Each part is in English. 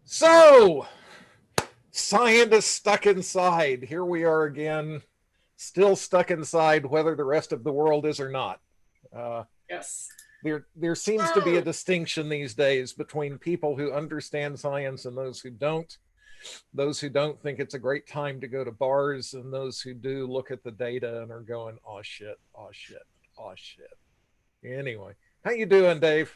So, scientists stuck inside. Here we are again, still stuck inside, whether the rest of the world is or not. Uh, Yes. there seems to be a distinction these days between people who understand science and those who don't. Those who don't think it's a great time to go to bars, and those who do look at the data and are going, "Oh shit, oh shit, oh shit." Anyway, how you doing, Dave?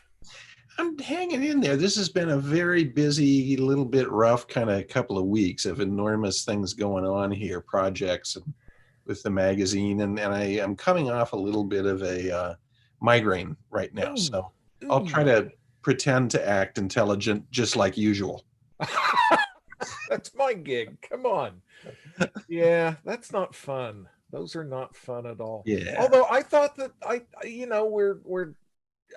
I'm hanging in there. This has been a very busy, little bit rough kind of couple of weeks of enormous things going on here, projects and with the magazine. And I am coming off a little bit of a migraine right now. Ooh, So I'll try ooh. to pretend to act intelligent just like usual. That's my gig. Come on. Yeah, that's not fun. Those are not fun at all. Yeah. Although I thought that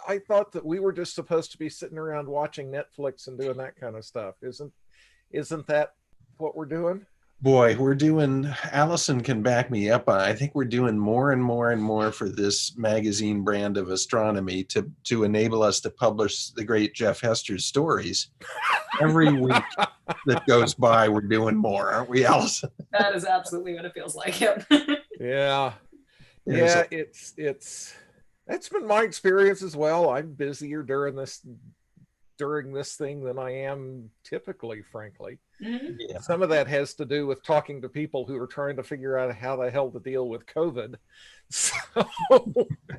I thought that we were just supposed to be sitting around watching Netflix and doing that kind of stuff. Isn't that what we're doing? Boy, we're doing, Allison can back me up on, I think we're doing more and more and more for this magazine brand of astronomy to enable us to publish the great Jeff Hester's stories. Every week that goes by, we're doing more, aren't we, Allison? That is absolutely what it feels like. Yep. Yeah. Yeah, it's that's been my experience as well. I'm busier during this thing than I am typically, frankly. Mhm. Yeah. Some of that has to do with talking to people who are trying to figure out how the hell to deal with COVID. So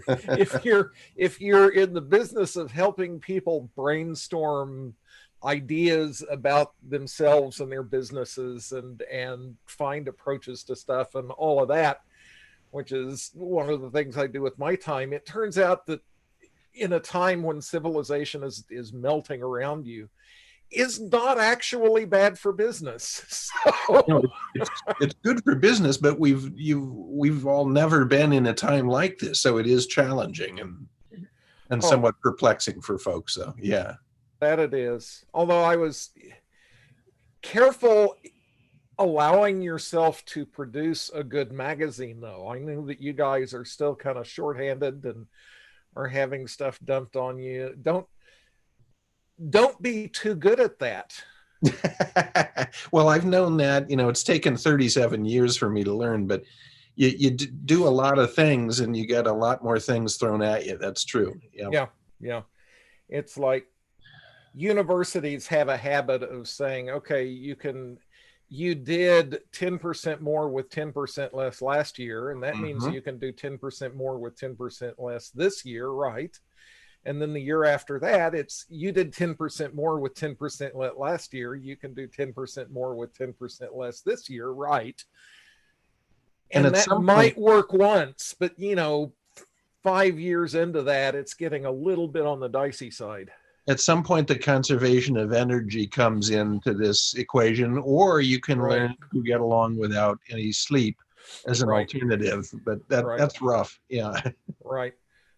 if you're in the business of helping people brainstorm ideas about themselves and their businesses and find approaches to stuff and all of that, which is one of the things I do with my time, it turns out that in a time when civilization is melting around you, is not actually bad for business. So, You know, it's good for business, but we've all never been in a time like this, so it is challenging and oh, somewhat perplexing for folks. So yeah, that it is. Although I was careful allowing yourself to produce a good magazine, though. I knew that you guys are still kind of shorthanded and are having stuff dumped on you. Don't be too good at that. well, I've known that, it's taken 37 years for me to learn, but you do a lot of things and you get a lot more things thrown at you. That's true. Yeah. It's like universities have a habit of saying, okay, you did 10% more with 10% less last year, and that means Mm-hmm. you can do 10% more with 10% less this year, right? And then the year after that, it's you did 10% more with 10% less last year, you can do 10% more with 10% less this year, right? And And at that some point, might work once, but 5 years into that, it's getting a little bit on the dicey side. the conservation of energy comes into this equation, or you can Right, learn to get along without any sleep as an right, alternative. But right, that's rough. Yeah. right.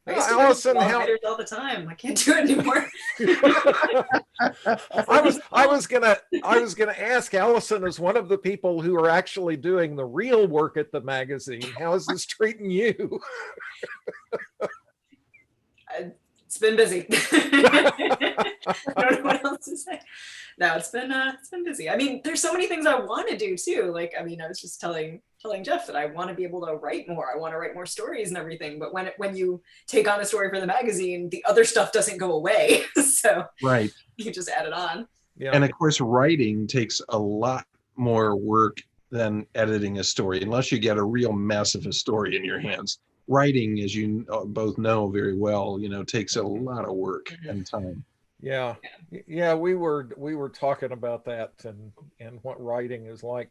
I used to do Allison, long how writers all the time. I can't do it anymore. I was gonna ask Allison, as one of the people who are actually doing the real work at the magazine, how is this treating you? It's been busy. I don't know what else to say. No, it's been busy. I mean, there's so many things I want to do too. Like, I mean, I was just telling Jeff that I want to be able to write more. I want to write more stories and everything. But when you take on a story for the magazine, the other stuff doesn't go away. So Right. you just add it on. Yeah, And of course, writing takes a lot more work than editing a story, unless you get a real mess of a story in your hands. Writing, as you both know very well, takes a lot of work and time. yeah, yeah. We were talking about that and what writing is like.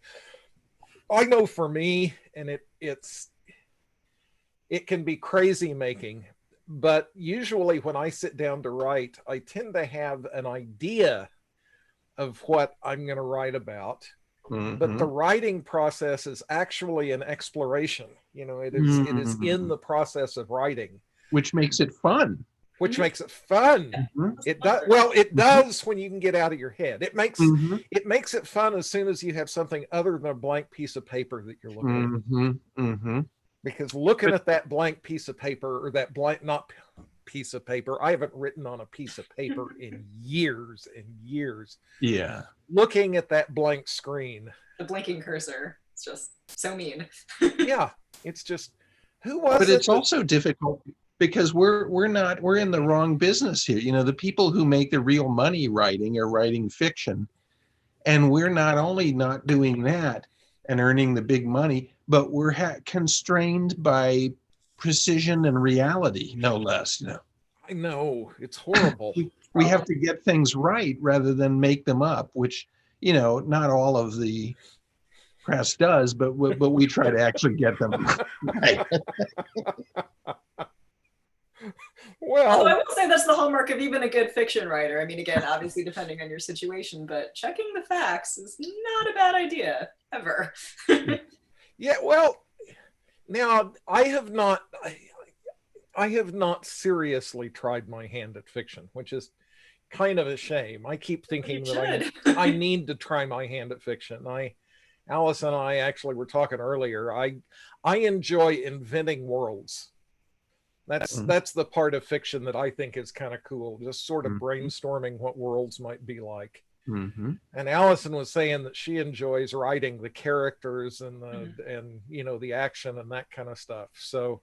I know for me, and it can be crazy making, but usually when I sit down to write, I tend to have an idea of what I'm going to write about. But the Mm-hmm. writing process is actually an exploration. It is in Mm-hmm. the process of writing, Which makes it fun. which Mhm. makes it fun. Yeah, Mm-hmm. that's It fun does part. well. It Mm-hmm. does when you can get out of your head. It makes Mm-hmm. it makes it fun as soon as you have something other than a blank piece of paper that you're looking at. Mm-hmm. Mm-hmm. Because looking But at that blank piece of paper, or that blank, not piece of paper. I haven't written on a piece of paper in years and years. Yeah. Looking at that blank screen. The blinking cursor. It's just so mean. Yeah. It's just, who was But it? it's also difficult because we're in the wrong business here. You know, the people who make the real money writing are writing fiction. And we're not only not doing that and earning the big money, but we're constrained by precision and reality, no less. You know, I know, it's horrible. we have to get things right rather than make them up, which, you know, not all of the press does, but we try to actually get them right. Although I Well, will say that's the hallmark of even a good fiction writer. I mean, again, obviously depending on your situation, but checking the facts is not a bad idea ever. yeah, well, now I have not seriously tried my hand at fiction, which is kind of a shame. I keep thinking that I need to try my hand at fiction. Alice and I actually were talking earlier. I enjoy inventing worlds. That's the part of fiction that I think is kind of cool, just sort of brainstorming what worlds might be like. And Allison was saying that she enjoys writing the characters and the and you know, the action and that kind of stuff. So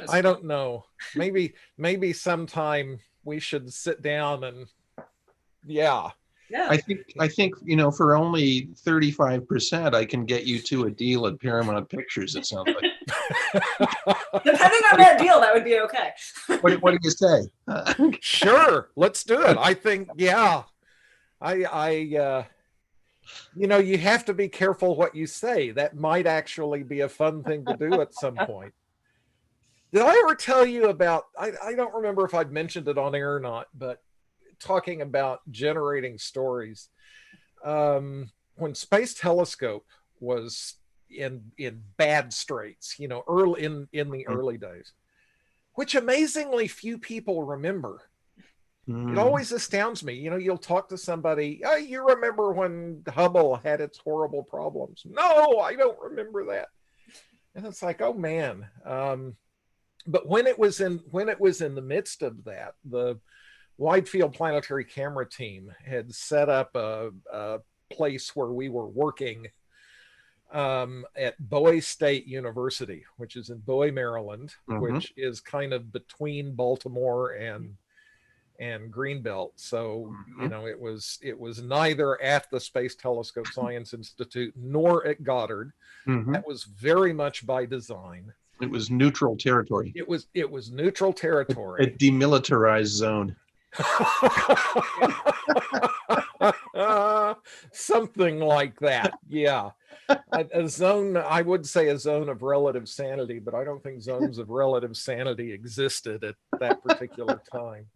I don't know. Maybe sometime we should sit down and yeah. I think, you know, for only 35%, I can get you to a deal at Paramount Pictures, it sounds like. Depending on that deal, that would be okay. What do you say? Sure, let's do it. I think, yeah. I you know, you have to be careful what you say. That might actually be a fun thing to do at some point. Did I ever tell you about, I don't remember if I'd mentioned it on air or not, but talking about generating stories. When Space Telescope was in bad straits, you know, early in the early days, which amazingly few people remember. It always astounds me. You know, you'll talk to somebody, oh, you remember when Hubble had its horrible problems? No, I don't remember that. And it's like, oh man. But when it was in the midst of that, the Wide Field Planetary Camera team had set up a place where we were working at Bowie State University, which is in Bowie, Maryland, which is kind of between Baltimore and Greenbelt. So, you know, it was neither at the Space Telescope Science Institute nor at Goddard. That was very much by design. It was neutral territory. It was neutral territory. A demilitarized zone. Something like that. Yeah. A zone, I would say a zone of relative sanity, but I don't think zones of relative sanity existed at that particular time.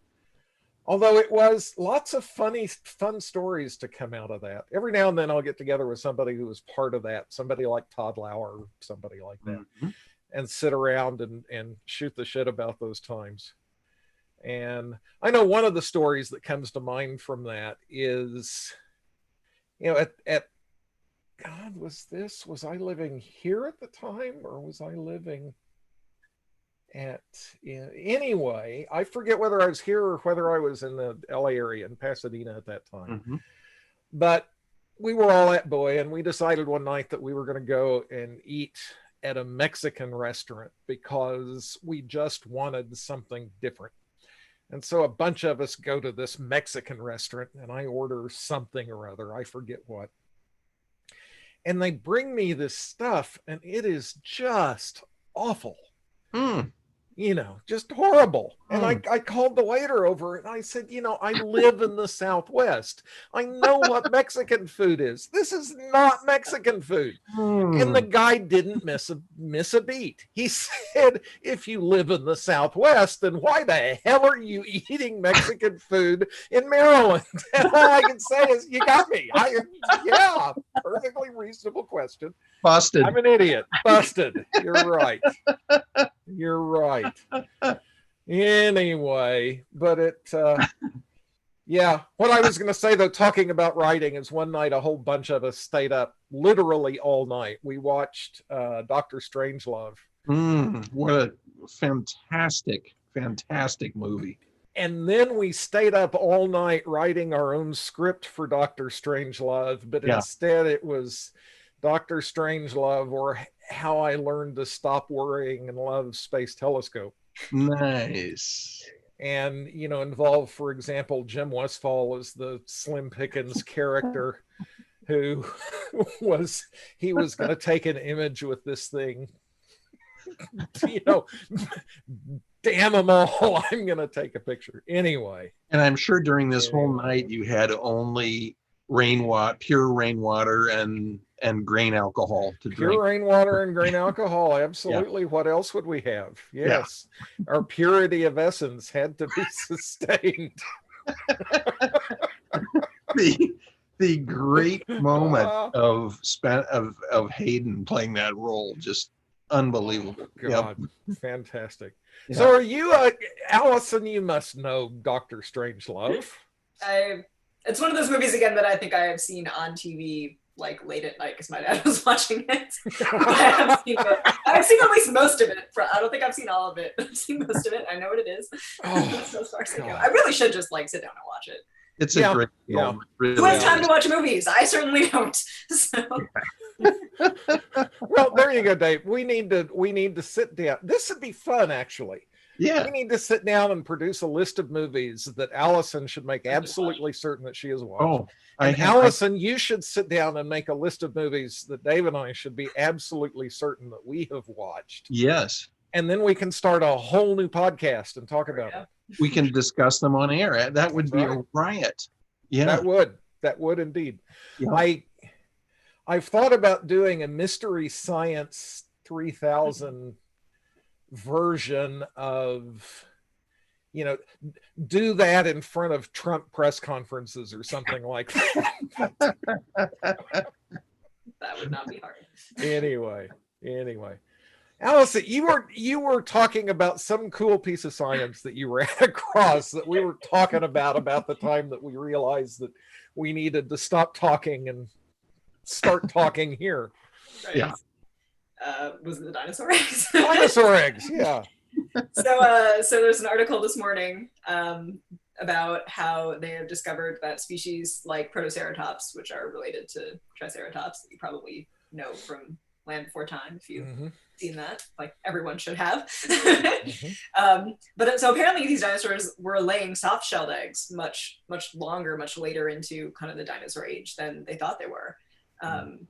Although it was lots of fun stories to come out of that. Every now and then I'll get together with somebody who was part of that, somebody like Todd Lauer, somebody like that, and sit around and shoot the shit about those times. And I know one of the stories that comes to mind from that is, you know, at God, was I living here at the time, or was I living anyway, I forget whether I was here or whether I was in the LA area in Pasadena at that time. But we were all at Bowie, and we decided one night that we were going to go and eat at a Mexican restaurant because we just wanted something different. And so a bunch of us go to this Mexican restaurant, and I order something or other, I forget what. And they bring me this stuff, and it is just awful. You know, just horrible. And I called the waiter over and I said, you know, I live in the Southwest. I know what Mexican food is. This is not Mexican food. And the guy didn't miss a beat. He said, if you live in the Southwest, then why the hell are you eating Mexican food in Maryland? And all I can say is, you got me. Yeah, perfectly reasonable question. Busted. I'm an idiot. Busted. You're right. You're right. Anyway, but yeah, what I was going to say though, talking about writing, is one night a whole bunch of us stayed up literally all night. We watched Dr. Strangelove. What a fantastic Fantastic movie. And then we stayed up all night writing our own script for Dr. Strangelove, but Yeah. instead it was Dr. Strangelove, or How I Learned to Stop Worrying and Love Space Telescope. Nice. And, you know, involved, for example, Jim Westfall as the Slim Pickens character who was going to take an image with this thing. You know, damn them all, I'm going to take a picture. Anyway. And I'm sure during this whole night you had only pure rainwater and grain alcohol to drink. Pure rainwater and grain alcohol, absolutely. Yeah. What else would we have? Yes. Yeah. Our purity of essence had to be sustained. the great moment of Hayden playing that role, just unbelievable. God, fantastic. Yeah. So are you, Allison, you must know Dr. Strangelove. It's one of those movies, again, that I think I have seen on TV like late at night because my dad was watching it. I've seen at least most of it. I don't think I've seen all of it. I've seen most of it. I know what it is. So far, so good. I really should just like sit down and watch it. It's a great film. Really. Who has time to watch movies? I certainly don't. So. Well, there you go, Dave. We need to sit down. This would be fun, actually. Yeah. We need to sit down and produce a list of movies that Allison should make absolutely certain that she has watched. Oh, Allison, you should sit down and make a list of movies that Dave and I should be absolutely certain that we have watched. Yes. And then we can start a whole new podcast and talk about it. We can discuss them on air. That would be a riot. Yeah. That would indeed. Yeah. I've thought about doing a Mystery Science 3000 version of, you know, do that in front of Trump press conferences or something like that. That would not be hard. Anyway. Allison, you were talking about some cool piece of science that you ran across that we were talking about the time that we realized that we needed to stop talking and start talking here. Right. Yeah. Was it the dinosaur eggs? Dinosaur eggs, yeah. So there's an article this morning about how they have discovered that species like Protoceratops, which are related to Triceratops, that you probably know from Land Before Time, if you've seen that, like everyone should have. But so apparently these dinosaurs were laying soft-shelled eggs much longer, much later into kind of the dinosaur age than they thought they were.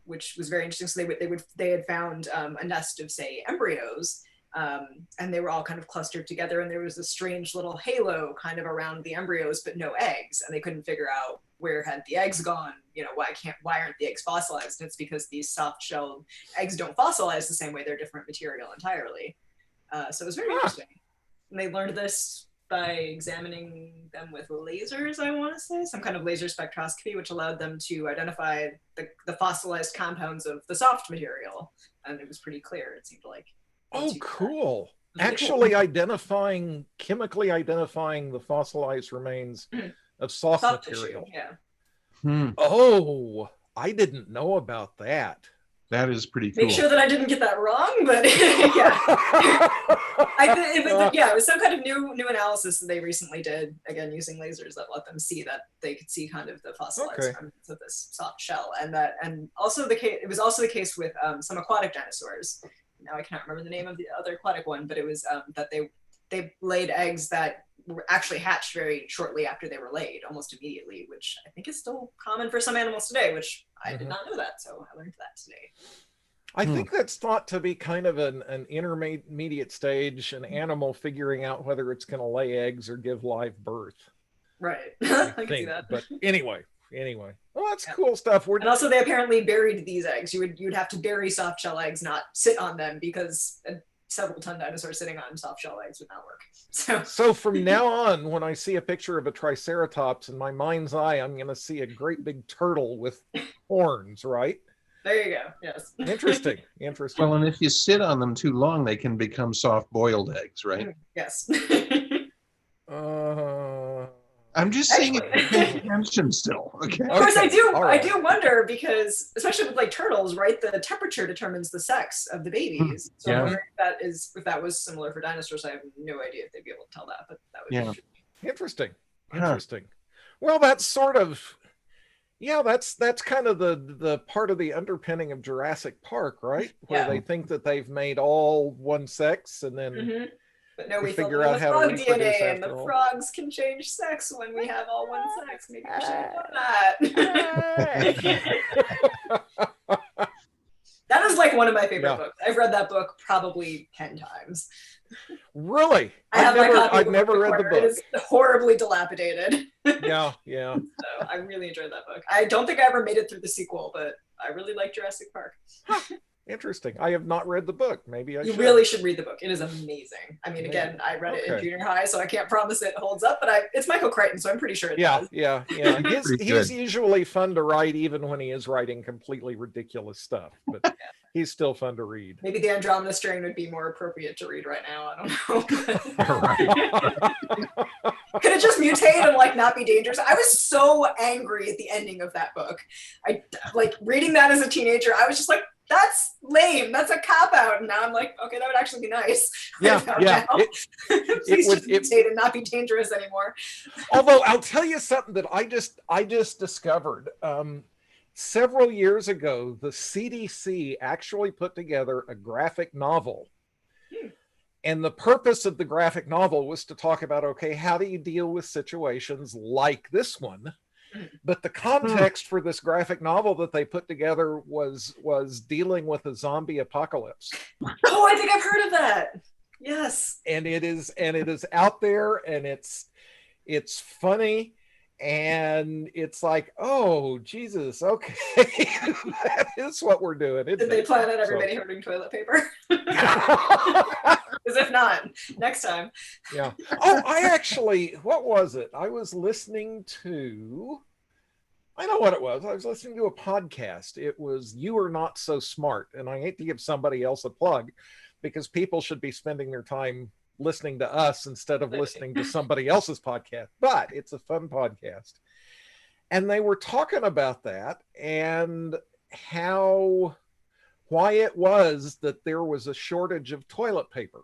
Which was very interesting. So they had found a nest of, say, embryos, and they were all kind of clustered together, and there was a strange little halo kind of around the embryos, but no eggs, and they couldn't figure out where had the eggs gone. You know, why aren't the eggs fossilized? And it's because these soft-shelled eggs don't fossilize the same way. They're different material entirely. So it was very interesting. And they learned this by examining them with lasers, I want to say, some kind of laser spectroscopy, which allowed them to identify the fossilized compounds of the soft material. And it was pretty clear, it seemed like. Oh, cool. Actually chemically identifying the fossilized remains of soft material. Tissue, yeah. Oh, I didn't know about that. That is pretty cool. Make sure that I didn't get that wrong, but yeah. It was some kind of new analysis that they recently did, again, using lasers that let them see that they could see kind of the fossilized remnants of this soft shell. And also it was also the case with some aquatic dinosaurs. Now I cannot remember the name of the other aquatic one, but it was that they laid eggs that were actually hatched very shortly after they were laid, almost immediately, which I think is still common for some animals today, which I did not know that, so I learned that today. I think that's thought to be kind of an intermediate stage, an animal figuring out whether it's going to lay eggs or give live birth. Right. I can see that. But anyway. Well, that's cool stuff. And also they apparently buried these eggs. You'd have to bury soft shell eggs, not sit on them, because several ton dinosaur sitting on soft shell eggs would not work. So from now on, when I see a picture of a Triceratops, in my mind's eye, I'm going to see a great big turtle with horns, right? There you go. Yes. Interesting. Well, and if you sit on them too long, they can become soft-boiled eggs, right? Yes. I'm just saying, Actually- pay attention still. Okay. Of course, Okay, all right. I do wonder because, especially with like turtles, right? The temperature determines the sex of the babies. So Yeah. I'm wondering if that was similar for dinosaurs. I have no idea if they'd be able to tell that, but that would Yeah. be Interesting. Huh. Interesting. Well, that's sort of, yeah, that's kind of the part of the underpinning of Jurassic Park, right? Where Yeah. they think that they've made all one sex, and then Mhm. But no, we we filled figure it out with how to frog reproduce DNA, and after the all. frogs can change sex when we have all one sex. Maybe we should have done that. That is like one of my favorite Yeah. books. I've read that book probably 10 times. Really? I have my copy. I've never read the It book. is horribly dilapidated. Yeah, yeah. So I really enjoyed that book. I don't think I ever made it through the sequel, but I really like Jurassic Park. Interesting. I have not read the book. Maybe I You should. really should read the book. It is amazing. I mean, Maybe. again, I read it in Okay. junior high, so I can't promise it holds up, but it's Michael Crichton, so I'm pretty sure it Yeah, does. yeah. Pretty He's good. usually fun to write, even when he is writing completely ridiculous stuff. But he's still fun to read. Maybe the Andromeda Strain would be more appropriate to read right now. I don't know. Could it just mutate and like not be dangerous? I was so angry at the ending of that book. I like reading that as a teenager. I was just like, that's lame. That's a cop out. And now I'm like, okay, that would actually be nice. Yeah, yeah. Please just mutate and not be dangerous anymore. Although I'll tell you something that I just discovered. Several years ago, the CDC actually put together a graphic novel. And the purpose of the graphic novel was to talk about, okay, how do you deal with situations like this one? But the context for this graphic novel that they put together was dealing with a zombie apocalypse. Oh, I think I've heard of that. Yes. And it is out there, and it's funny, and it's like, oh Jesus, okay. That is what we're doing. Did they plan on everybody hoarding toilet paper? As if not, next time. Yeah. Oh, I actually, what was it? I was listening to, I know what it was. I was listening to a podcast. It was You Are Not So Smart. And I hate to give somebody else a plug because people should be spending their time listening to us instead of listening to somebody else's podcast. But it's a fun podcast. And they were talking about that and why it was that there was a shortage of toilet paper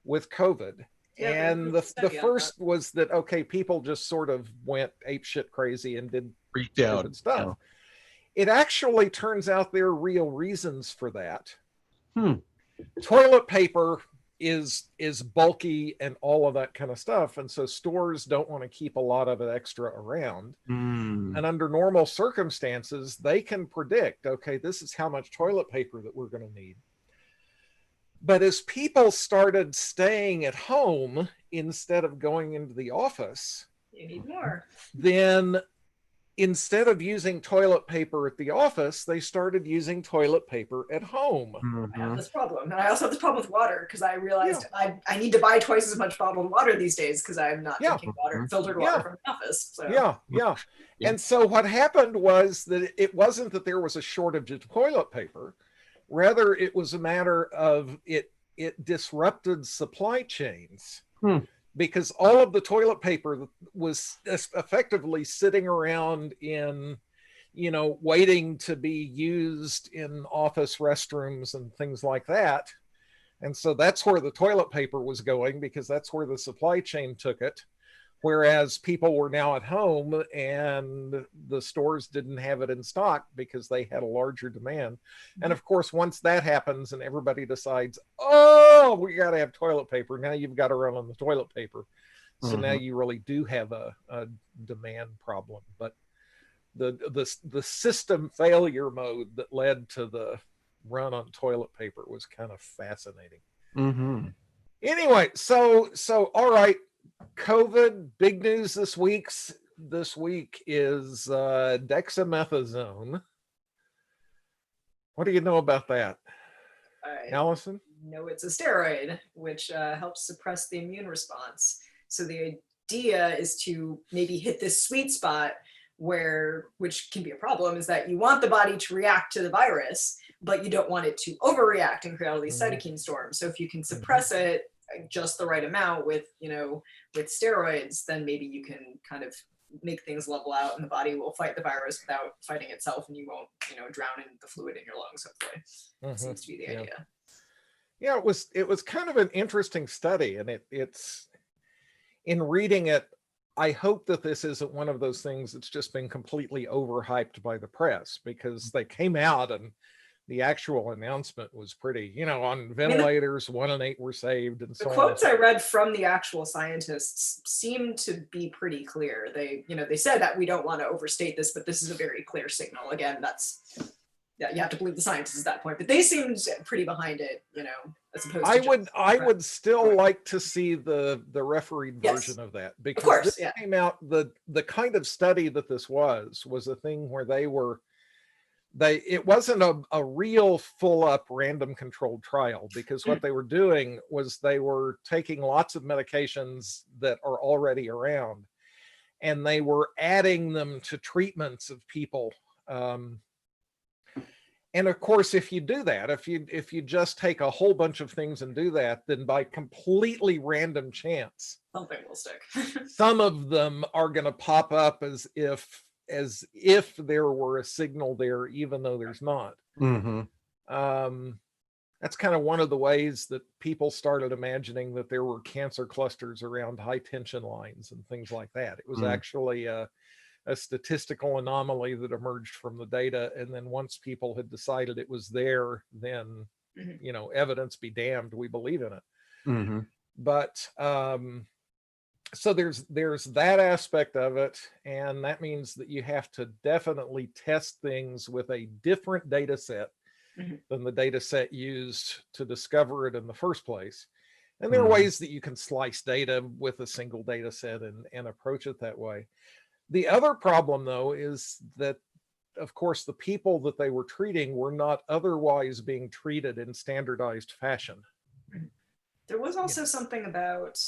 with COVID. Yeah, and the first was that, okay, people just sort of went apeshit crazy and did Freaked out COVID stuff. Yeah. It actually turns out there are real reasons for that. Toilet paper is bulky and all of that kind of stuff, and so stores don't want to keep a lot of it extra around. And under normal circumstances, they can predict, okay, this is how much toilet paper that we're going to need. But as people started staying at home instead of going into the office, you need more. Then instead of using toilet paper at the office, they started using toilet paper at home. I have this problem. And I also have this problem with water because I realized I need to buy twice as much bottled water these days because I'm not drinking water, filtered water from the office. So. Yeah. And so what happened was that it wasn't that there was a shortage of toilet paper. Rather, it was a matter of it disrupted supply chains. Because all of the toilet paper was effectively sitting around in, waiting to be used in office restrooms and things like that. And so that's where the toilet paper was going because that's where the supply chain took it. Whereas people were now at home and the stores didn't have it in stock because they had a larger demand. And of course, once that happens and everybody decides, oh, we got to have toilet paper, now you've got to run on the toilet paper. So now you really do have a demand problem. But the system failure mode that led to the run on toilet paper was kind of fascinating. Anyway, so all right. COVID, big news this week is dexamethasone. What do you know about that, Allison? No, it's a steroid, which helps suppress the immune response. So the idea is to maybe hit this sweet spot which can be a problem, is that you want the body to react to the virus, but you don't want it to overreact and create all these cytokine storms. So if you can suppress it just the right amount with, with steroids, then maybe you can kind of make things level out and the body will fight the virus without fighting itself, and you won't, drown in the fluid in your lungs, hopefully. Seems to be the idea. Yeah, it was kind of an interesting study, and it's in reading it, I hope that this isn't one of those things that's just been completely overhyped by the press, because they came out and the actual announcement was pretty, on ventilators, 1 in 8 were saved, and so the on. quotes I read from the actual scientists seem to be pretty clear. They said that we don't want to overstate this, but this is a very clear signal. Again, you have to believe the scientists at that point, but they seemed pretty behind it, as opposed to I would still like to see the refereed version of that, because of course, this came out, the kind of study that this was a thing where it wasn't a real full up random controlled trial, because what they were doing was they were taking lots of medications that are already around and they were adding them to treatments of people. And of course, if you do that, if you just take a whole bunch of things and do that, then by completely random chance, something will stick. Some of them are going to pop up as if there were a signal there, even though there's not. That's kind of one of the ways that people started imagining that there were cancer clusters around high tension lines and things like that. It was actually a statistical anomaly that emerged from the data, and then once people had decided it was there, then evidence be damned, we believe in it. But so there's that aspect of it, and that means that you have to definitely test things with a different data set than the data set used to discover it in the first place. And there are ways that you can slice data with a single data set and approach it that way. The other problem, though, is that, of course, the people that they were treating were not otherwise being treated in standardized fashion. There was also something about,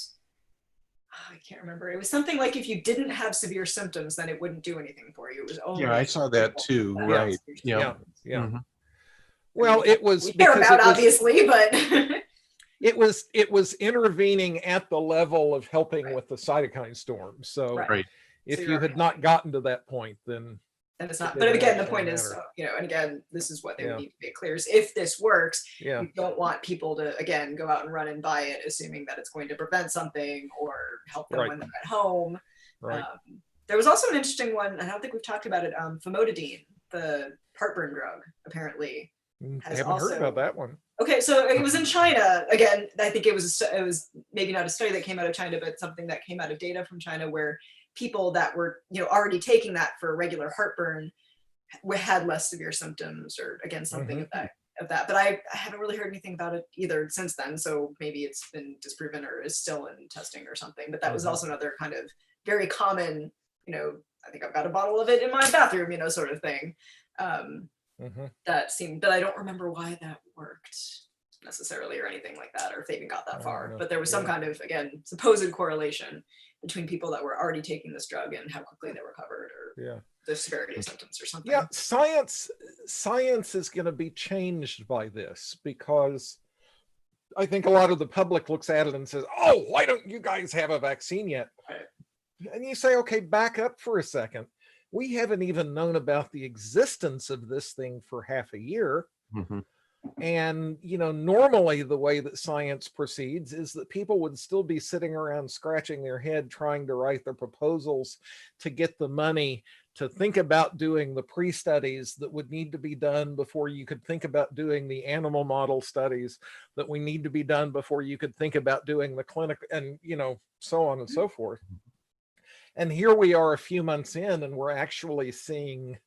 I can't remember. It was something like if you didn't have severe symptoms, then it wouldn't do anything for you. It was only I saw that too. Right. Yeah. Well, it was we care about, obviously, but it was intervening at the level of helping with the cytokine storm. So if you had not gotten to that point, then it's not. But again, the point is, and again, this is what they would need to make clear is, if this works, you don't want people to, again, go out and run and buy it, assuming that it's going to prevent something or help them when they're at home. There was also an interesting one, I don't think we've talked about it, famotidine, the heartburn drug, apparently. I haven't heard about that one. Okay, so it was in China. Again, I think it was maybe not a study that came out of China, but something that came out of data from China, where people that were already taking that for regular heartburn had less severe symptoms, or again something of that. But I haven't really heard anything about it either since then. So maybe it's been disproven or is still in testing or something. But that was also another kind of very common, I think I've got a bottle of it in my bathroom, sort of thing. That seemed, but I don't remember why that worked necessarily or anything like that, or if they even got that far. But there was some kind of, again, supposed correlation between people that were already taking this drug and how quickly they recovered, or the severity of symptoms or something. Yeah, science is going to be changed by this, because I think a lot of the public looks at it and says, oh, why don't you guys have a vaccine yet? And you say, okay, back up for a second. We haven't even known about the existence of this thing for half a year. And, normally the way that science proceeds is that people would still be sitting around scratching their head trying to write their proposals to get the money to think about doing the pre-studies that would need to be done before you could think about doing the animal model studies that we need to be done before you could think about doing the clinic, and, so on and so forth. And here we are a few months in, and we're actually seeing,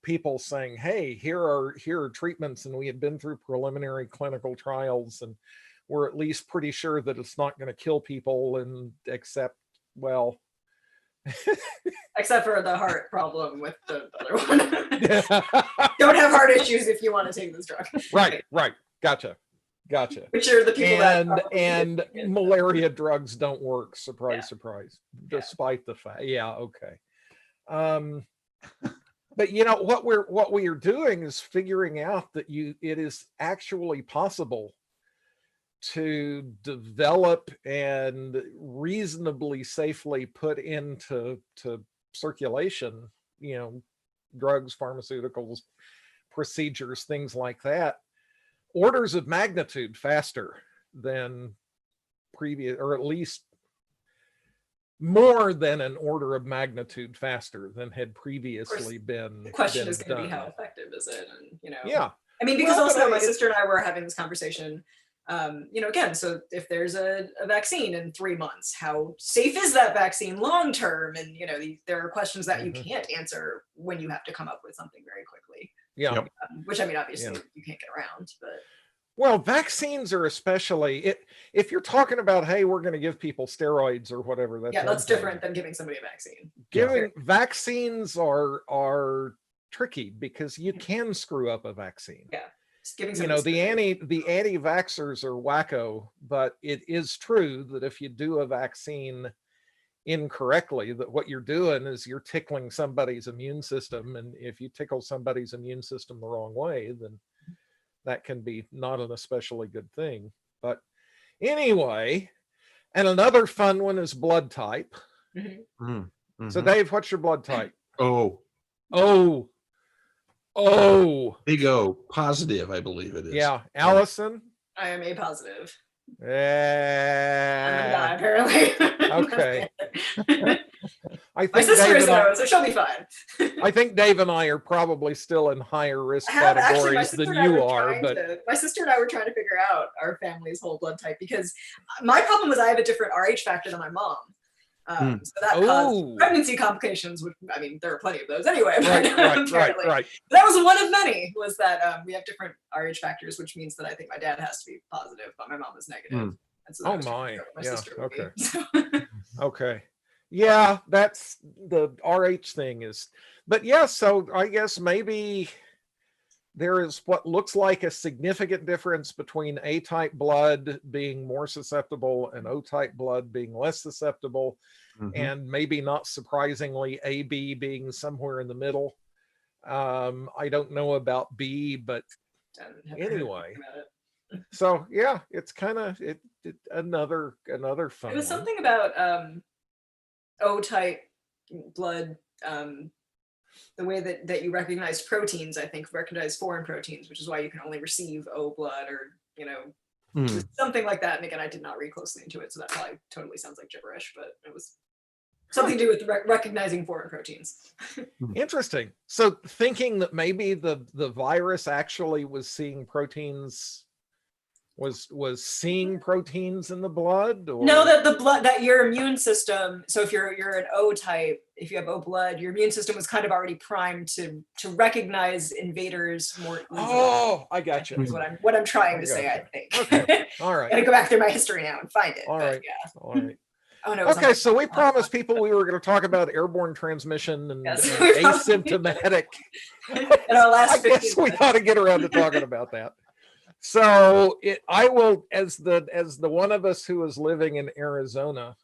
people saying, hey, here are treatments, and we had been through preliminary clinical trials, and we're at least pretty sure that it's not going to kill people, and except for the heart problem with the other one. Don't have heart issues if you want to take this drug. Right. Gotcha. Which are the people and malaria drugs don't work. Surprise. Despite the fact, okay. But what we are doing is figuring out that it is actually possible to develop and reasonably safely put into circulation, drugs, pharmaceuticals, procedures, things like that, orders of magnitude faster than previous, or at least more than an order of magnitude faster than had previously been. The question been is going to be done. how effective is it? And Yeah. I mean, because Well, also my sister and I were having this conversation. Again, so if there's a vaccine in 3 months, how safe is that vaccine long term? And there are questions that you can't answer when you have to come up with something very quickly. Yeah. Yep. Which, I mean, obviously you can't get around, but. Well, vaccines are especially, if you're talking about, hey, we're going to give people steroids or whatever. That's different than giving somebody a vaccine. Vaccines are tricky because you can screw up a vaccine. Yeah. Giving the anti-vaxxers are wacko, but it is true that if you do a vaccine incorrectly, that what you're doing is you're tickling somebody's immune system, and if you tickle somebody's immune system the wrong way, then that can be not an especially good thing. But anyway, and another fun one is blood type. So Dave, what's your blood type? Oh, big O, positive, I believe it is. Yeah. Allison? I am A positive. Yeah. Apparently. Okay. I think my sister Dave is O, so she'll be fine. I think Dave and I are probably still in higher risk categories than you are, but my sister and I were trying to figure out our family's whole blood type, because my problem was I have a different Rh factor than my mom. So that caused pregnancy complications, which, I mean, there are plenty of those anyway. Right. That was one of many, was that we have different Rh factors, which means that I think my dad has to be positive, but my mom is negative. And so my sister would be, so. Okay. Yeah, that's the Rh thing is, but yeah, so I guess maybe there is what looks like a significant difference between A-type blood being more susceptible and O-type blood being less susceptible, and maybe not surprisingly AB being somewhere in the middle. I don't know about B, but anyway. So yeah, it's kind of another fun. It was something about O-type blood, the way that you recognize proteins, I think recognize foreign proteins, which is why you can only receive O blood, or something like that. And again, I did not read closely into it, so that probably totally sounds like gibberish, but it was something to do with recognizing foreign proteins. Interesting. So thinking that maybe the virus actually was seeing proteins, was seeing proteins in the blood, or? No, that the blood, that your immune system, so if you're an O type, if you have O blood, your immune system was kind of already primed to recognize invaders more easily. Oh, I got you. Is what I'm trying to say, I think. Okay. All right. Gotta go back through my history now and find it. All right. Yeah. All right. Oh, no, okay, so we promised people we were going to talk about airborne transmission and asymptomatic. In our last I guess we ought to get around to talking about that. So I will, as the one of us who is living in Arizona,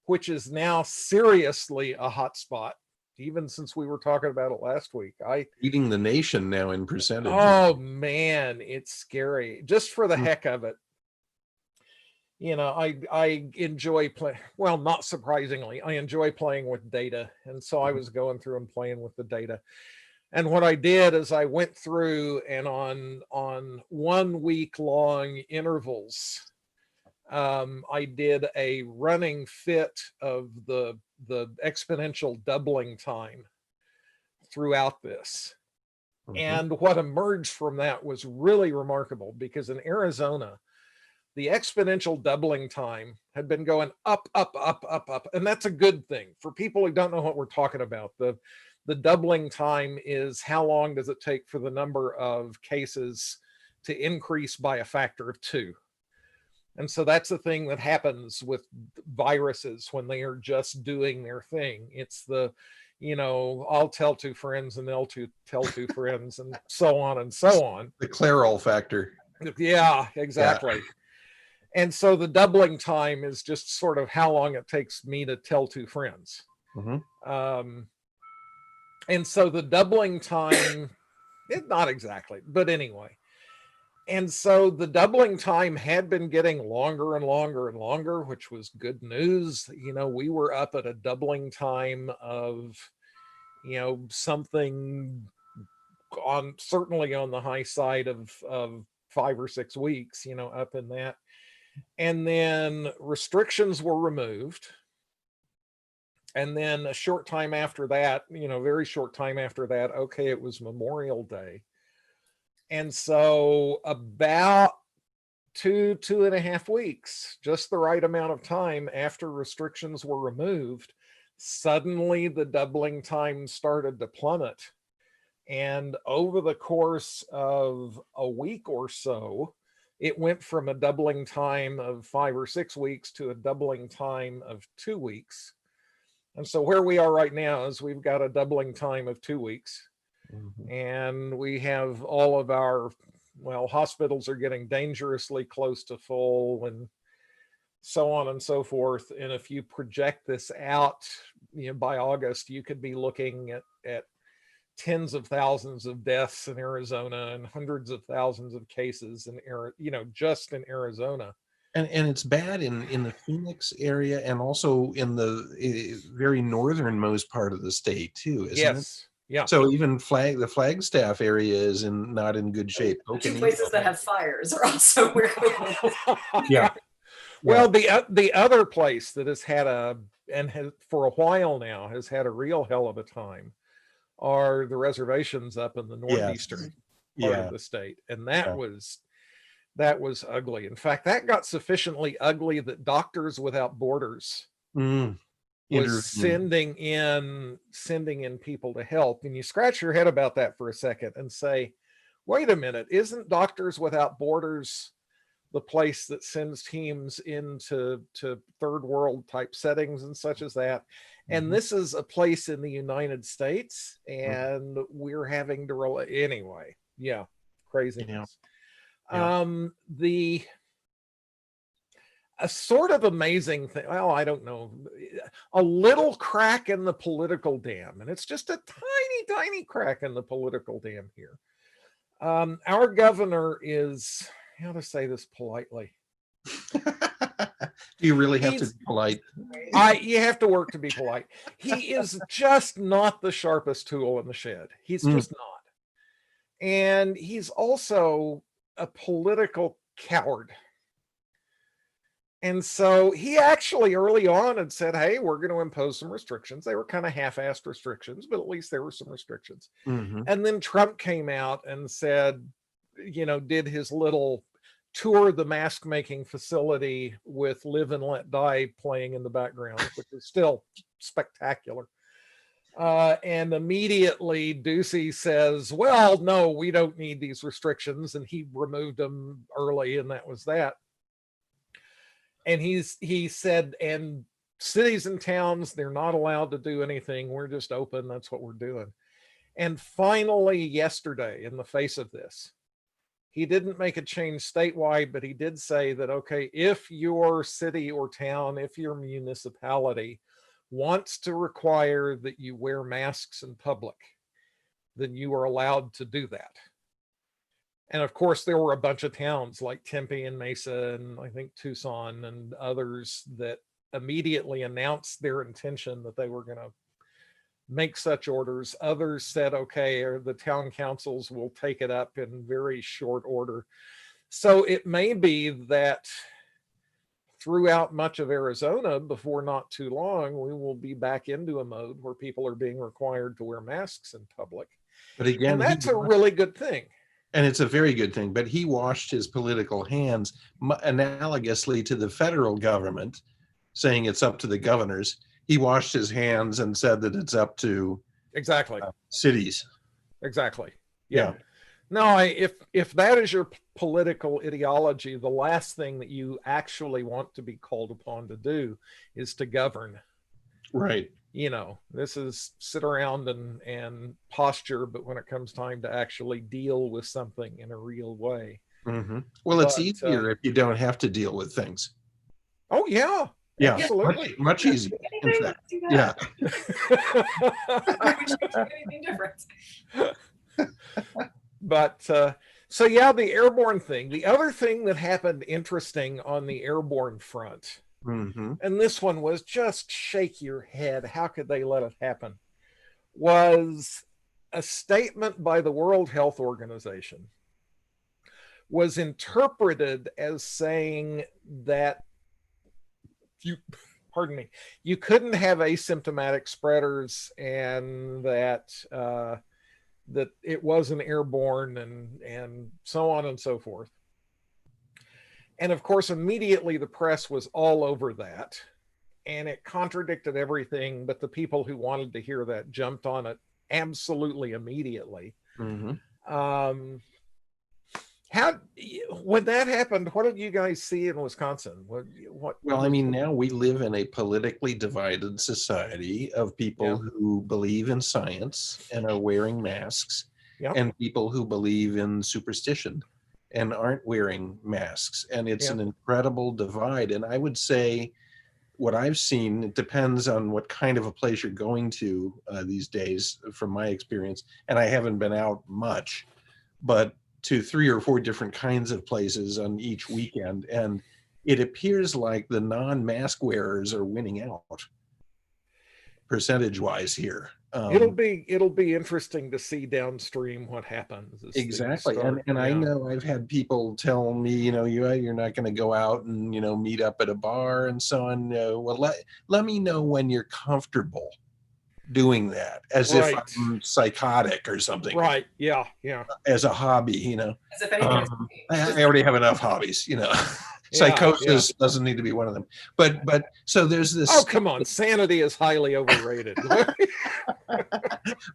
which is now seriously a hot spot, even since we were talking about it last week. Leading the nation now in percentage. Oh man, it's scary. Just for the heck of it. I enjoy playing. Well, not surprisingly, I enjoy playing with data, and so I was going through and playing with the data. And what I did is I went through and on 1 week long intervals, I did a running fit of the exponential doubling time throughout this. And what emerged from that was really remarkable, because in Arizona, the exponential doubling time had been going up, up, up, up, up. And that's a good thing. For people who don't know what we're talking about, the doubling time is how long does it take for the number of cases to increase by a factor of 2. And so that's the thing that happens with viruses when they are just doing their thing. It's I'll tell 2 friends and they'll tell 2 friends, and so on and so on. The Clairol factor. Yeah, exactly. Yeah. And so the doubling time is just sort of how long it takes me to tell 2 friends. And so the doubling time, not exactly, but anyway. And so the doubling time had been getting longer and longer and longer, which was good news. We were up at a doubling time of, something certainly on the high side of 5 or 6 weeks, up in that. And then restrictions were removed. And then a short time after that, very short time after that, okay, it was Memorial Day. And so about 2.5 weeks, just the right amount of time after restrictions were removed, suddenly the doubling time started to plummet. And over the course of a week or so, it went from a doubling time of 5 or 6 weeks to a doubling time of 2 weeks. And so where we are right now is we've got a doubling time of 2 weeks. Mm-hmm. And we have all of our, hospitals are getting dangerously close to full and so on and so forth. And if you project this out, by August, you could be looking at tens of thousands of deaths in Arizona and hundreds of thousands of cases in just in Arizona. And it's bad in the Phoenix area and also in the very northernmost part of the state too, isn't it? Yeah. So even the Flagstaff area is not in good shape. The two places that have fires are also where. Yeah. Well, the other place that has had for a while now has had a real hell of a time are the reservations up in the northeastern part of the state, and that was ugly. In fact, that got sufficiently ugly that Doctors Without Borders was sending in people to help. And you scratch your head about that for a second and say, wait a minute, isn't Doctors Without Borders the place that sends teams into third world type settings and such as that? And this is a place in the United States, and we're having to rely anyway. Yeah, craziness. A sort of amazing thing. Well, I don't know, a little crack in the political dam, and it's just a tiny, tiny crack in the political dam here. Our governor is, how to say this politely? Do you really have to be polite? You have to work to be polite. He is just not the sharpest tool in the shed. He's just not. And he's also a political coward. And so he actually early on had said, hey, we're going to impose some restrictions. They were kind of half-assed restrictions, but at least there were some restrictions. And then Trump came out and said, did his little tour the mask making facility with Live and Let Die playing in the background, which is still spectacular. And immediately Ducey says, well, no, we don't need these restrictions. And he removed them early, and that was that. And he said, and cities and towns, they're not allowed to do anything. We're just open. That's what we're doing. And finally, yesterday, in the face of this, he didn't make a change statewide, but he did say that, okay, if your city or town, if your municipality wants to require that you wear masks in public, then you are allowed to do that. And of course, there were a bunch of towns like Tempe and Mesa and I think Tucson and others that immediately announced their intention that they were going to make such orders. Others said, okay, or the town councils will take it up in very short order. So it may be that throughout much of Arizona, before not too long, we will be back into a mode where people are being required to wear masks in public. But again, and that's a really good thing. And it's a very good thing, but he washed his political hands analogously to the federal government, saying it's up to the governors. He washed his hands and said that it's up to cities. Exactly. Yeah. No, if that is your political ideology, the last thing that you actually want to be called upon to do is to govern. Right. This is sit around and posture, but when it comes time to actually deal with something in a real way. Well, it's easier if you don't have to deal with things. Oh, yeah. Yeah, absolutely. Much easier. In fact, yeah. Anything different. But So yeah, the airborne thing. The other thing that happened interesting on the airborne front, Mm-hmm. and this one was just shake your head, how could they let it happen, was a statement by the World Health Organization was interpreted as saying that you, pardon me, you couldn't have asymptomatic spreaders, and that that it wasn't airborne, and so on and so forth. And of course, immediately the press was all over that, and it contradicted everything. But the people who wanted to hear that jumped on it absolutely immediately. Mm-hmm. How, when that happened, what did you guys see in Wisconsin? Well, I mean, now we live in a politically divided society of people who believe in science and are wearing masks, and people who believe in superstition and aren't wearing masks. And it's an incredible divide. And I would say what I've seen, it depends on what kind of a place you're going to these days, from my experience. And I haven't been out much, but to 3 or 4 different kinds of places on each weekend. And it appears like the non-mask wearers are winning out percentage-wise here. It'll be interesting to see downstream what happens. Exactly. And I know I've had people tell me, you're not going to go out and, meet up at a bar and so on. Well, let me know when you're comfortable doing that, as if I'm psychotic or something. Right. Yeah. As a hobby, As if anything's I already have enough hobbies, Psychosis doesn't need to be one of them. But so there's this. Oh, come on. Sanity is highly overrated.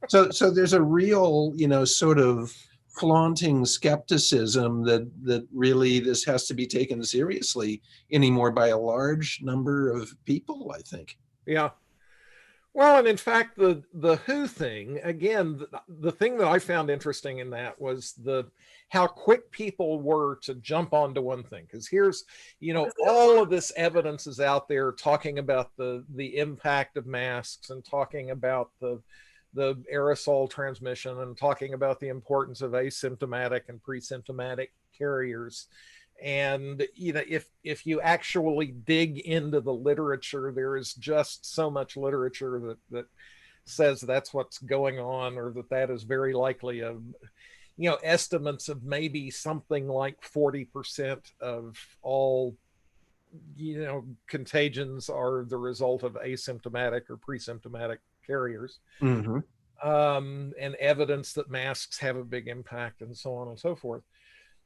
So there's a real, sort of flaunting skepticism that really this has to be taken seriously anymore by a large number of people, I think. Yeah. Well, and in fact, the WHO thing, again, the thing that I found interesting in that was how quick people were to jump onto one thing. Because here's, all of this evidence is out there talking about the impact of masks, and talking about the aerosol transmission, and talking about the importance of asymptomatic and pre-symptomatic carriers. And if you actually dig into the literature, there is just so much literature that says that's what's going on, or that is very likely estimates of maybe something like 40% of all contagions are the result of asymptomatic or pre-symptomatic carriers. Mm-hmm. And evidence that masks have a big impact, and so on and so forth.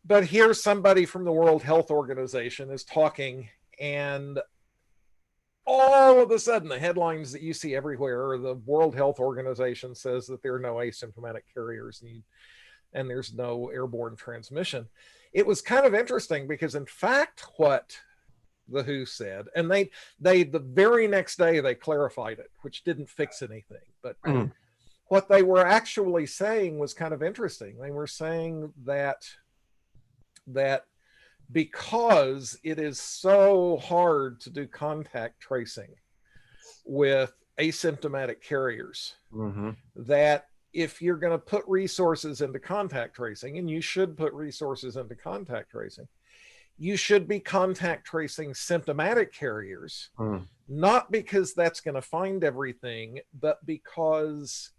But here's somebody from the World Health Organization is talking, and all of a sudden the headlines that you see everywhere are the World Health Organization says that there are no asymptomatic carriers and there's no airborne transmission. It was kind of interesting because, in fact, what the WHO said, and they the very next day they clarified it, which didn't fix anything. But what they were actually saying was kind of interesting. They were saying that because it is so hard to do contact tracing with asymptomatic carriers, that if you're going to put resources into contact tracing, and you should put resources into contact tracing, you should be contact tracing symptomatic carriers, not because that's going to find everything, but because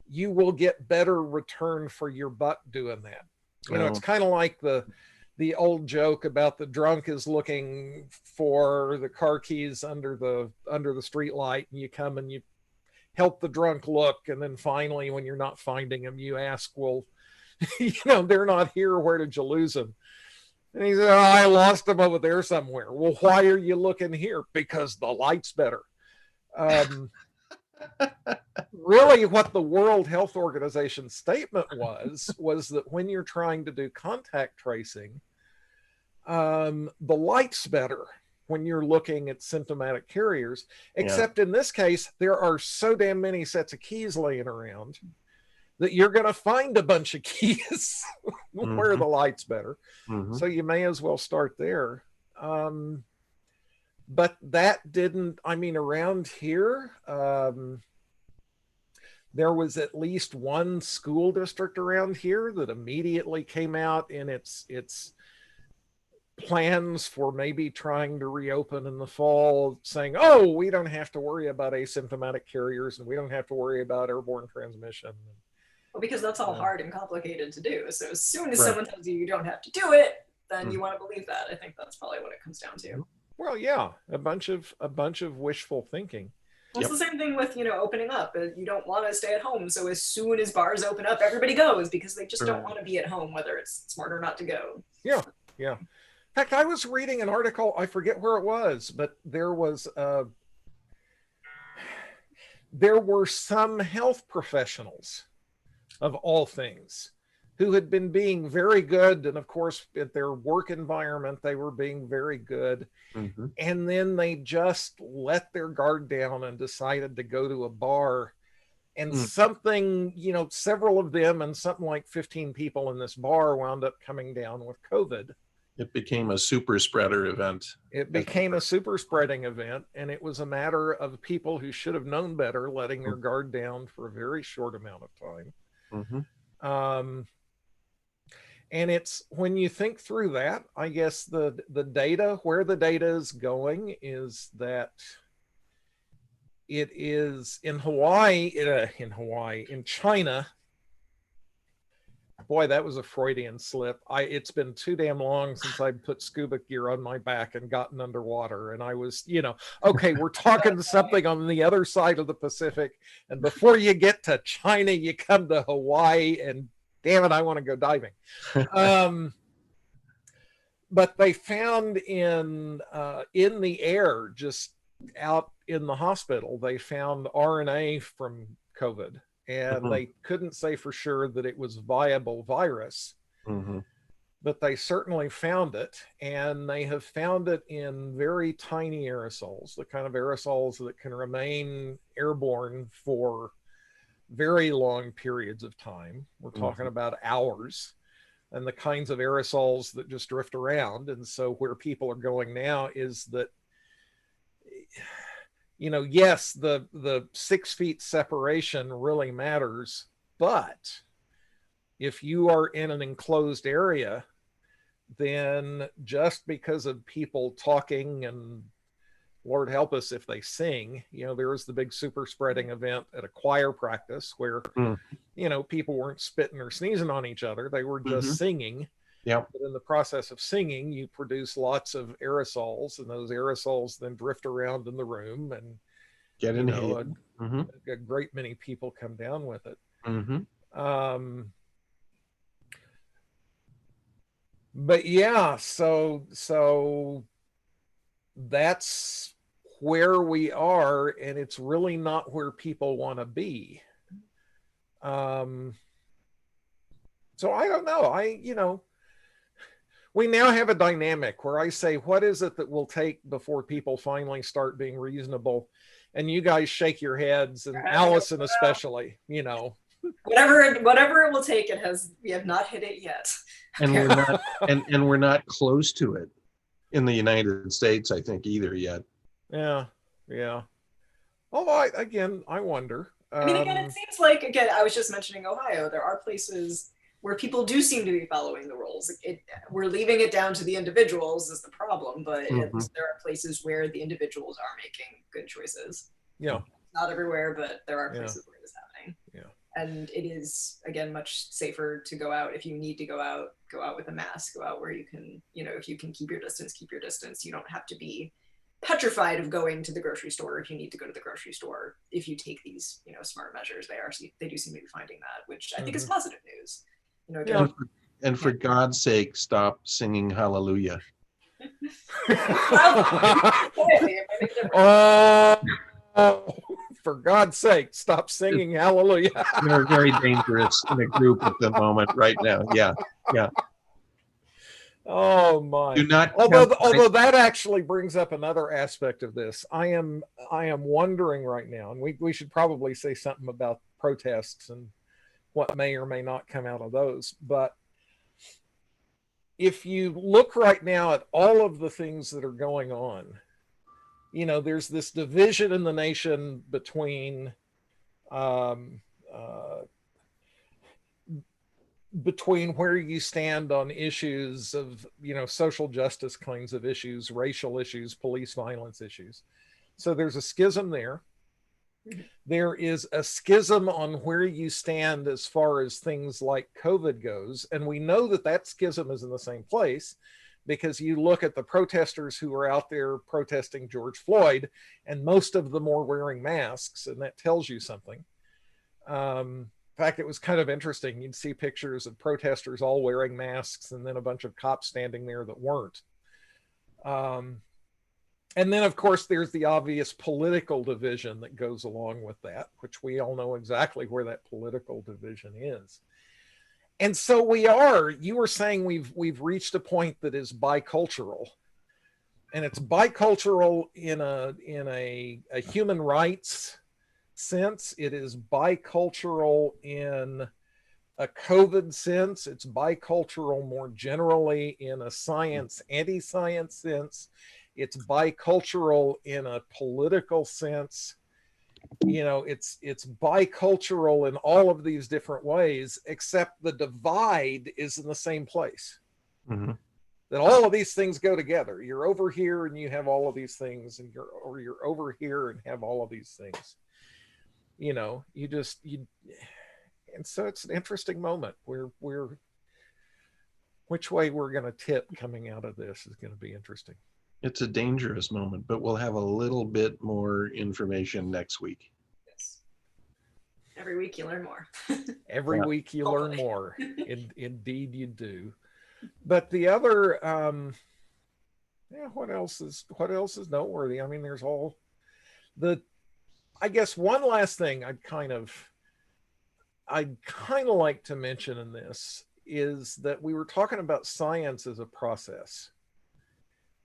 you will get better return for your buck doing that. It's kind of like the old joke about the drunk is looking for the car keys under the street light, and you come and you help the drunk look, and then finally, when you're not finding them, you ask, well, they're not here, where did you lose them? And he said, oh, I lost them over there somewhere. Well, why are you looking here? Because the light's better. Really, what the World Health Organization statement was that when you're trying to do contact tracing, the light's better when you're looking at symptomatic carriers, except in this case, there are so damn many sets of keys laying around that you're going to find a bunch of keys where the light's better. So you may as well start there. But that didn't, around here, there was at least one school district around here that immediately came out in its plans for maybe trying to reopen in the fall, saying, oh, we don't have to worry about asymptomatic carriers and we don't have to worry about airborne transmission. Well, because that's all hard and complicated to do. So as soon as Right. someone tells you you don't have to do it, then you want to believe that. I think that's probably what it comes down to. Well, yeah, a bunch of wishful thinking. It's the same thing with, opening up. You don't want to stay at home. So as soon as bars open up, everybody goes because they just don't want to be at home, whether it's smarter not to go. Yeah. In fact, I was reading an article, I forget where it was, but there were some health professionals, of all things, who had been being very good. And of course, at their work environment, they were being very good. Mm-hmm. And then they just let their guard down and decided to go to a bar. And something, several of them and something like 15 people in this bar wound up coming down with COVID. It became a super spreader event. It became a super spreading event, and it was a matter of people who should have known better letting their guard down for a very short amount of time. Mm-hmm. And it's, when you think through that, I guess the data, where the data is going is that it is in China. Boy, that was a Freudian slip. It's been too damn long since I put scuba gear on my back and gotten underwater. And I was, okay, we're talking something on the other side of the Pacific. And before you get to China, you come to Hawaii, and damn it, I want to go diving. But they found in the air, just out in the hospital, they found RNA from COVID. And they couldn't say for sure that it was viable virus, but they certainly found it. And they have found it in very tiny aerosols, the kind of aerosols that can remain airborne for very long periods of time. We're talking about hours, and the kinds of aerosols that just drift around. And so where people are going now is that, yes, the 6 feet separation really matters, but if you are in an enclosed area, then just because of people talking, and Lord help us if they sing, there was the big super spreading event at a choir practice where, people weren't spitting or sneezing on each other. They were just singing. Yep. But in the process of singing, you produce lots of aerosols, and those aerosols then drift around in the room, and get inhaled. A great many people come down with it. But yeah, so that's where we are, and it's really not where people want to be. So I don't know. We now have a dynamic where I say, what is it that will take before people finally start being reasonable? And you guys shake your heads, and Allison especially, Whatever it will take, we have not hit it yet. And we're not, and we're not close to it in the United States, I think, either yet. Yeah. Although I wonder. It seems like, I was just mentioning Ohio. There are places where people do seem to be following the rules. We're leaving it down to the individuals is the problem, but there are places where the individuals are making good choices. Yeah. Not everywhere, but there are places where it is happening. Yeah. And it is, again, much safer to go out. If you need to go out with a mask, go out where you can, if you can keep your distance, keep your distance. You don't have to be petrified of going to the grocery store if you need to go to the grocery store. If you take these, smart measures, they do seem to be finding that, which I think is positive news. And for God's sake, stop singing hallelujah. For God's sake, stop singing hallelujah. We're very dangerous in a group at the moment right now. Yeah. Oh my. Do not. Although that actually brings up another aspect of this. I am wondering right now, and we should probably say something about protests and what may or may not come out of those. But if you look right now at all of the things that are going on, there's this division in the nation between between where you stand on issues of, social justice kinds of issues, racial issues, police violence issues. So there's a schism there. There is a schism on where you stand as far as things like COVID goes. And we know that that schism is in the same place because you look at the protesters who are out there protesting George Floyd, and most of them are wearing masks, and that tells you something. In fact, it was kind of interesting. You'd see pictures of protesters all wearing masks and then a bunch of cops standing there that weren't. And then, of course, there's the obvious political division that goes along with that, which we all know exactly where that political division is. And so you were saying we've reached a point that is bicultural. And it's bicultural in a human rights sense. It is bicultural in a COVID sense. It's bicultural more generally in a science, anti-science sense. It's bicultural in a political sense. It's bicultural in all of these different ways, except the divide is in the same place. Mm-hmm. That all of these things go together. You're over here and you have all of these things, and you're over here and have all of these things. And so it's an interesting moment. Which way we're going to tip coming out of this is going to be interesting. It's a dangerous moment, but we'll have a little bit more information next week. Yes. Every week you learn more. Every week you learn more. Indeed you do. But the other, what else is noteworthy? I mean, there's I guess one last thing I'd kind of like to mention in this is that we were talking about science as a process.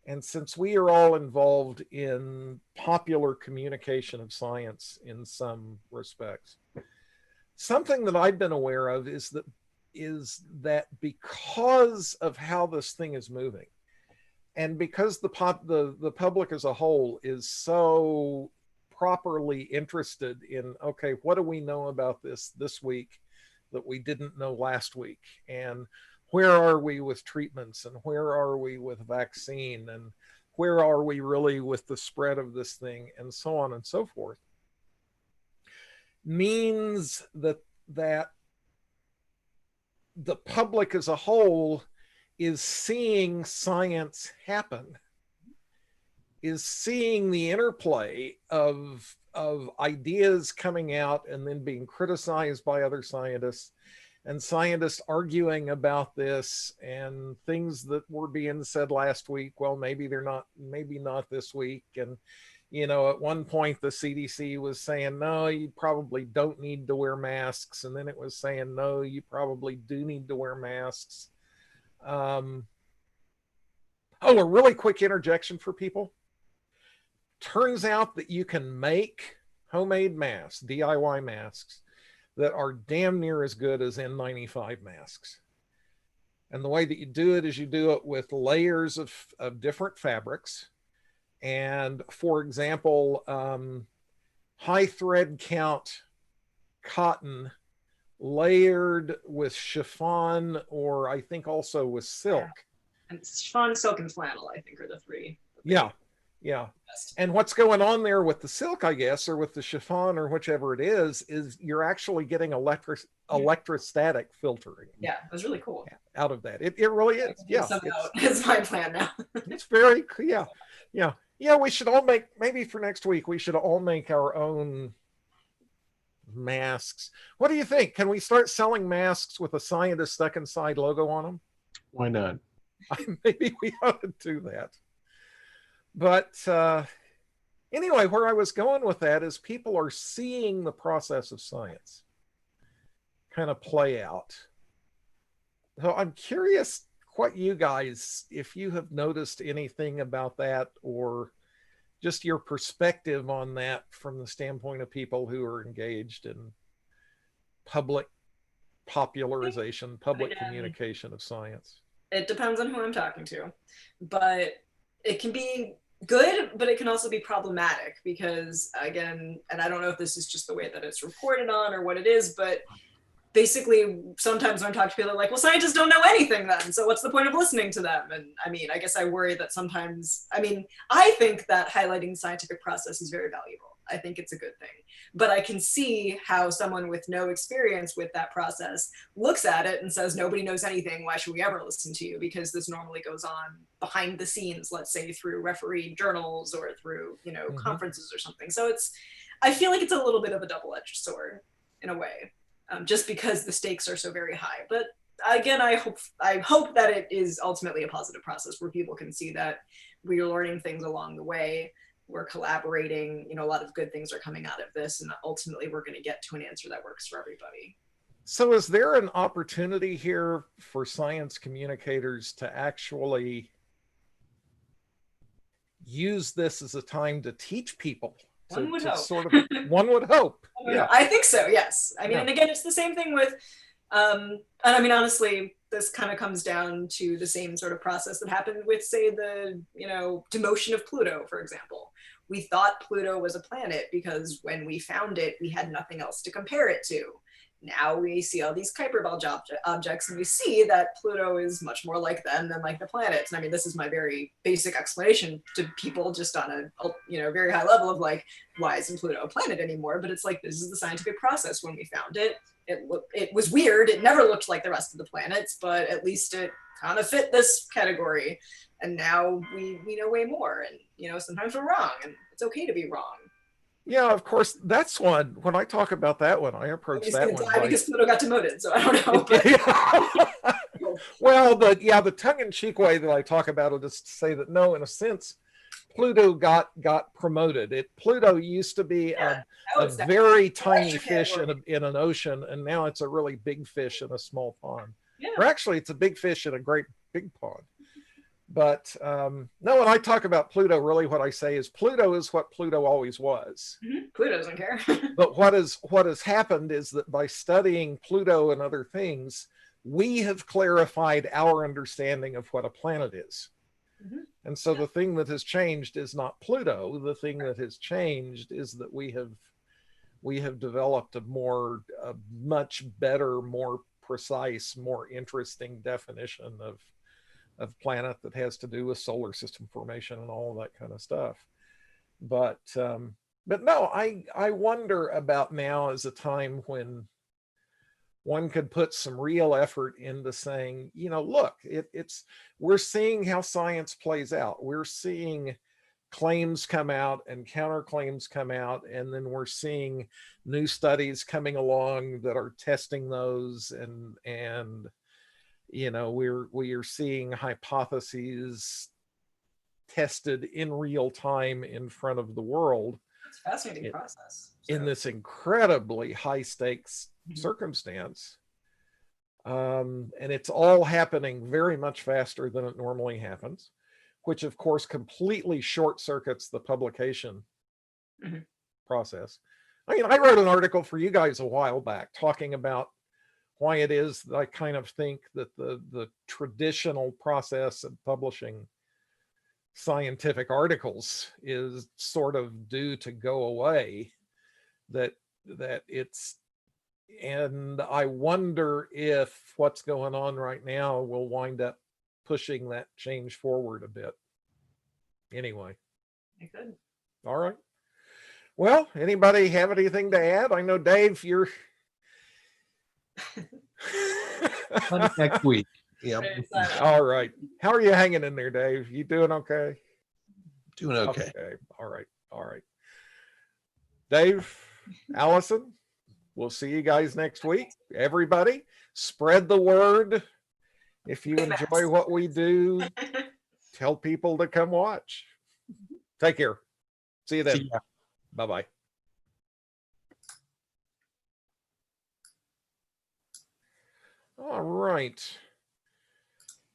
And since we are all involved in popular communication of science in some respects, something that I've been aware of is that because of how this thing is moving, and because the public as a whole is so properly interested in, okay, what do we know about this week that we didn't know last week? And where are we with treatments, and where are we with vaccine, and where are we really with the spread of this thing, and so on and so forth, means that the public as a whole is seeing science happen, is seeing the interplay of ideas coming out and then being criticized by other scientists, and scientists arguing about this, and things that were being said last week, well, maybe not this week. And, at one point the CDC was saying, no, you probably don't need to wear masks. And then it was saying, no, you probably do need to wear masks. A really quick interjection for people. Turns out that you can make homemade masks, DIY masks, that are damn near as good as N95 masks. And the way that you do it is you do it with layers of different fabrics. And for example, high thread count cotton layered with chiffon, or I think also with silk. Yeah. And chiffon, silk, and flannel, I think, are the three. Yeah. And what's going on there with the silk, I guess, or with the chiffon, or whichever it is you're actually getting electrostatic filtering. Yeah, it was really cool. Out of that. It really is. Yeah. It's my plan now. It's very, yeah. We should all maybe for next week, we should all make our own masks. What do you think? Can we start selling masks with a scientist stuck inside logo on them? Why not? Maybe we ought to do that. But anyway, where I was going with that is people are seeing the process of science kind of play out. So I'm curious what you guys, if you have noticed anything about that, or just your perspective on that from the standpoint of people who are engaged in public popularization, public communication of science. It depends on who I'm talking to, but it can be good, but it can also be problematic because, again, and I don't know if this is just the way that it's reported on or what it is, but basically sometimes when I talk to people, they're like, well, scientists don't know anything then, so what's the point of listening to them? And I mean, I guess I worry that sometimes, I mean, I think that highlighting scientific process is very valuable. I think it's a good thing. But I can see how someone with no experience with that process looks at it and says, nobody knows anything, why should we ever listen to you? Because this normally goes on behind the scenes, let's say through refereed journals or through, you know, conferences or something. So it's, I feel like it's a little bit of a double-edged sword in a way. Just because the stakes are so very high. But again, I hope that it is ultimately a positive process where people can see that we're learning things along the way, we're collaborating, you know, a lot of good things are coming out of this, and ultimately we're going to get to an answer that works for everybody. So is there an opportunity here for science communicators to actually use this as a time to teach people? One would hope. Sort of, one would hope. Yeah, I think so. Yes. I mean, and again, it's the same thing with, and I mean, honestly, this kind of comes down to the same sort of process that happened with, say, the, you know, demotion of Pluto, for example. We thought Pluto was a planet because when we found it, we had nothing else to compare it to. Now we see all these Kuiper Belt objects and we see that Pluto is much more like them than like the planets. And I mean, this is my very basic explanation to people just on a, you know, very high level of like, why isn't Pluto a planet anymore? But it's like, this is the scientific process. When we found it, it was weird. It never looked like the rest of the planets, but at least it kind of fit this category. And now we know way more. And, you know, sometimes we're wrong and it's okay to be wrong. Yeah, of course. That's one. When I talk about that one, I approach that one because Pluto got demoted, so I don't know. But... well, the tongue-in-cheek way that I talk about it is to say that no, in a sense, Pluto got promoted. Pluto used to be a very tiny fish in an ocean, and now it's a really big fish in a small pond. Yeah. Or actually, it's a big fish in a great big pond. But no, when I talk about Pluto, really what I say is Pluto is what Pluto always was. Pluto doesn't care. But what has happened is that by studying Pluto and other things, we have clarified our understanding of what a planet is. And so the thing that has changed is not Pluto. The thing that has changed is that we have developed a much better, more precise, more interesting definition of planet that has to do with solar system formation and all of that kind of stuff. But no, I wonder about now as a time when one could put some real effort into saying, you know, look, we're seeing how science plays out. We're seeing claims come out and counterclaims come out, and then we're seeing new studies coming along that are testing those, and you know, we are seeing hypotheses tested in real time in front of the world. It's a fascinating process. In this incredibly high stakes circumstance. And it's all happening very much faster than it normally happens, which of course completely short circuits the publication process. I mean, I wrote an article for you guys a while back talking about why it is that I kind of think that the traditional process of publishing scientific articles is sort of due to go away, that it's, and I wonder if what's going on right now will wind up pushing that change forward a bit. Anyway. Good. All right. Well, anybody have anything to add? I know, Dave, you're next week. Yeah. All right. How are you hanging in there, Dave? You doing okay? Doing okay. Okay. All right. All right. Dave, Allison, we'll see you guys next week. Everybody, spread the word. If you enjoy what we do, tell people to come watch. Take care. See you then. See ya. Bye-bye. All right.